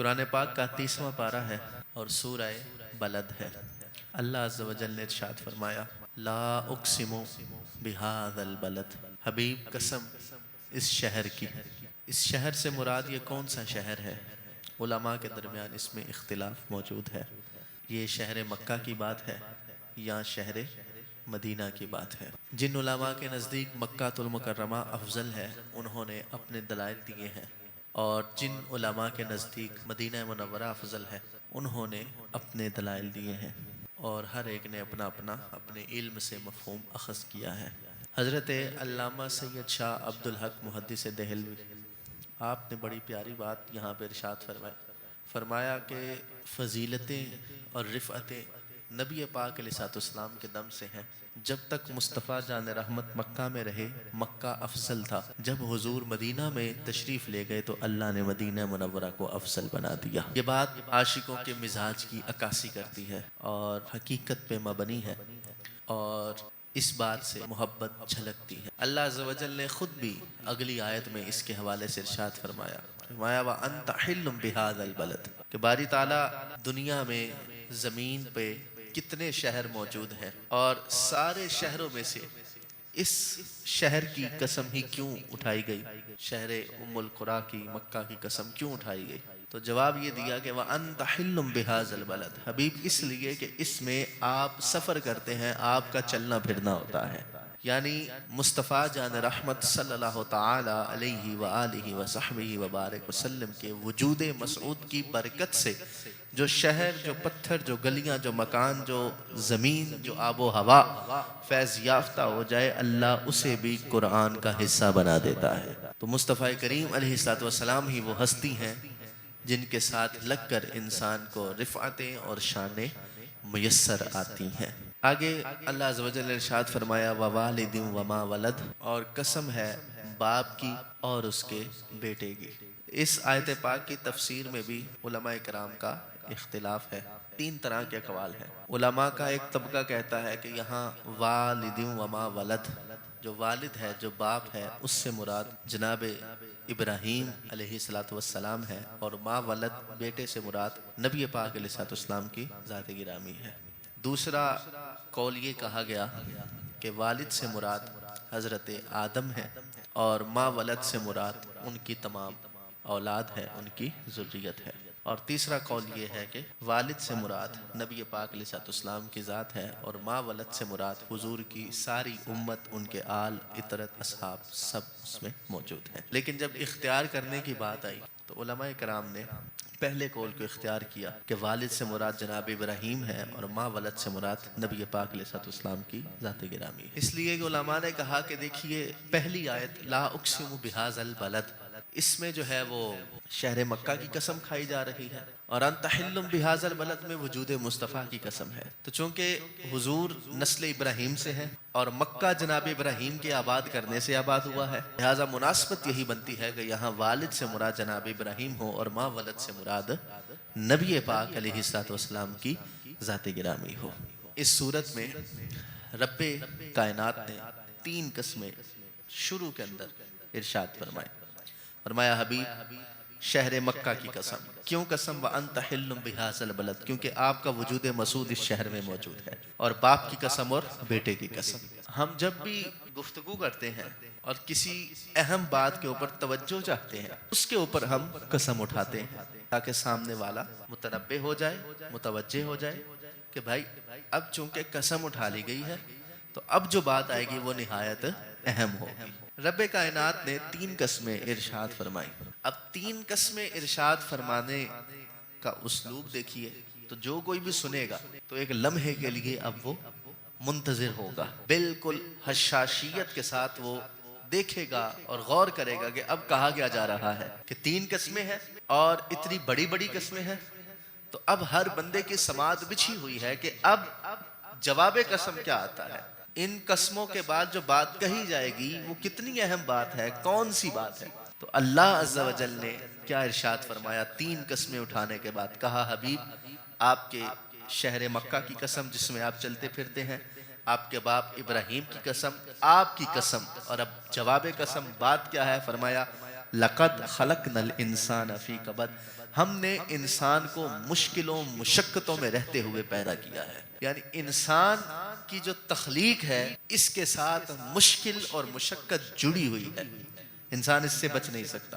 قرآن پاک کا 30واں پارہ ہے اور سورہ بلد ہے۔ اللہ عز و جل نے ارشاد فرمایا لا اقسم بہذا البلد، حبیب قسم اس شہر کی۔ اس شہر سے مراد یہ کون سا شہر ہے؟ علماء کے درمیان اس میں اختلاف موجود ہے۔ یہ شہر مکہ کی بات ہے یا شہر مدینہ کی بات ہے؟ جن علماء کے نزدیک مکہ المکرمہ افضل ہے انہوں نے اپنے دلائل دیے ہیں، اور جن علماء کے نزدیک مدینہ منورہ افضل ہے انہوں نے اپنے دلائل دیے ہیں، اور ہر ایک نے اپنا اپنے علم سے مفہوم اخذ کیا ہے۔ حضرت علامہ سید شاہ عبد الحق محدث دہلوی آپ نے بڑی پیاری بات یہاں پہ ارشاد فرمایا کہ فضیلتیں اور رفعتیں نبی پاک علیہ السلام کے دم سے ہیں۔ جب تک مصطفیٰ جان رحمت مکہ میں رہے مکہ افضل تھا، جب حضور مدینہ میں تشریف لے گئے تو اللہ نے مدینہ منورہ کو افضل بنا دیا۔ یہ بات عاشقوں کے مزاج کی عکاسی کرتی ہے اور حقیقت پہ مبنی ہے، اور اس بات سے محبت جھلکتی ہے۔ اللہ عز و جل نے خود بھی اگلی آیت میں اس کے حوالے سے ارشاد فرمایا وَأَنْتَ حِلٌّ بِهَذَا الْبَلَدِ، کہ باری تعالیٰ دنیا میں زمین پہ کتنے شہر موجود ہیں، اور سارے شہروں میں سے اس شہر کی قسم ہی کیوں اٹھائی گئی؟ شہر ام القریٰ کی، مکہ کی قسم کیوں اٹھائی گئی؟ تو جواب یہ دیا کہ وَأَنْتَ حِلٌّ بِهَذَا الْبَلَدِ، حبیب اس لیے کہ اس میں آپ سفر کرتے ہیں، آپ کا چلنا پھرنا ہوتا ہے۔ یعنی مصطفیٰ جان رحمت صلی اللہ تعالی علیہ وآلہ وصحبہ وبارک وسلم کے وجود مسعود کی برکت سے جو شہر، جو پتھر، جو گلیاں، جو مکان، جو زمین، جو آب و ہوا فیض یافتہ ہو جائے، اللہ اسے بھی قرآن کا حصہ بنا دیتا ہے۔ تو مصطفیٰ کریم علیہ السلام ہی وہ ہستی ہیں جن کے ساتھ لگ کر انسان کو رفعتیں اور شانیں میسر آتی ہیں۔ آگے اللہ عز و جل نے ارشاد فرمایا وَوَالِدٍ وَمَا وَلَدٍ، اور قسم ہے باپ کی اور اس کے بیٹے کی۔ اس آیت پاک کی تفسیر میں بھی علماء کرام کا اختلاف ہے، 3 طرح کے اقوال ہیں۔ علماء کا ایک طبقہ کہتا ہے کہ یہاں والد وما ولد، جو والد ہے، جو باپ ہے، اس سے مراد جناب ابراہیم علیہ السلام ہے، اور ما ولد بیٹے سے مراد نبی پاک علیہ السلام کی ذات گرامی ہے۔ دوسرا قول یہ کہا گیا کہ والد سے مراد حضرت آدم ہے، اور ما ولد سے مراد ان کی تمام اولاد ہے، ان کی ذریت ہے۔ اور تیسرا قول یہ ہے کہ والد سے مراد نبی پاک علیہ السلام کی ذات ہے، اور ما ولد سے مراد حضور کی ساری امت، ان کے آل اطرت اصحاب سب اس میں موجود ہیں۔ لیکن جب اختیار کرنے کی بات آئی تو علماء کرام نے پہلے قول کو اختیار کیا کہ والد سے مراد جناب ابراہیم ہے، اور ما ولد سے مراد نبی پاک علیہ السلام کی ذات گرامی ہے۔ اس لیے کہ علماء نے کہا کہ دیکھیے پہلی آیت لا اقسم بہذا البلد، اس میں جو ہے وہ شہر مکہ کی قسم کھائی جا رہی ہے، اور انت حل بہذا البلد میں وجود مصطفیٰ کی قسم ہے۔ تو چونکہ حضور نسل ابراہیم سے ہے اور مکہ جناب ابراہیم کے آباد کرنے سے آباد ہوا ہے، لہٰذا مناسبت یہی بنتی ہے کہ یہاں والد سے مراد جناب ابراہیم ہو اور ما ولد سے مراد نبی پاک علیہ السلام کی ذات گرامی ہو۔ اس صورت میں رب کائنات نے 3 قسمیں شروع کے اندر ارشاد فرمایا حبیب شہر مکہ کی قسم، کیوں قسم؟ وَأَنْتَ حِلٌّ بِهَذَا الْبَلَدِ، کیونکہ آپ کا وجود مسعود اس شہر میں موجود ہے، اور باپ کی قسم اور بیٹے کی قسم۔ ہم جب بھی گفتگو کرتے ہیں اور کسی اہم بات کے اوپر توجہ چاہتے ہیں، اس کے اوپر ہم قسم اٹھاتے ہیں تاکہ سامنے والا متنبہ ہو جائے، متوجہ ہو جائے کہ بھائی اب چونکہ قسم اٹھا لی گئی ہے تو اب جو بات آئے گی وہ نہایت اہم ہوگی۔ رب کائنات نے 3 قسمیں ارشاد فرمائی۔ اب 3 قسمیں ارشاد فرمانے کا اسلوب دیکھیے تو جو کوئی بھی سنے گا تو ایک لمحے کے لیے اب وہ منتظر ہوگا، بالکل حشاشیت کے ساتھ وہ دیکھے گا اور غور کرے گا کہ اب کہا کیا جا رہا ہے کہ 3 قسمیں ہیں اور اتنی بڑی بڑی قسمیں ہیں۔ تو اب ہر بندے کی سماعت بچھی ہوئی ہے کہ اب جواب قسم کیا آتا ہے، ان قسموں کے بعد جو بات کہی جائے گی وہ کتنی اہم بات ہے، کون سی بات ہے۔ تو اللہ عز و جل نے کیا ارشاد فرمایا 3 قسمیں اٹھانے کے بعد؟ کہا حبیب آپ کے شہر مکہ کی قسم جس میں آپ چلتے پھرتے ہیں، آپ کے باپ ابراہیم کی قسم، آپ کی قسم۔ اور اب جواب قسم بات کیا ہے؟ فرمایا لَقَدْ خَلَقْنَا الْإِنسَانَ فِي كَبَدٍ، ہم نے انسان کو مشکلوں مشقتوں میں رہتے ہوئے پیدا کیا ہے، یعنی انسان کی جو تخلیق ہے اس کے ساتھ مشکل اور مشقت جڑی ہوئی ہے، انسان اس سے بچ نہیں سکتا۔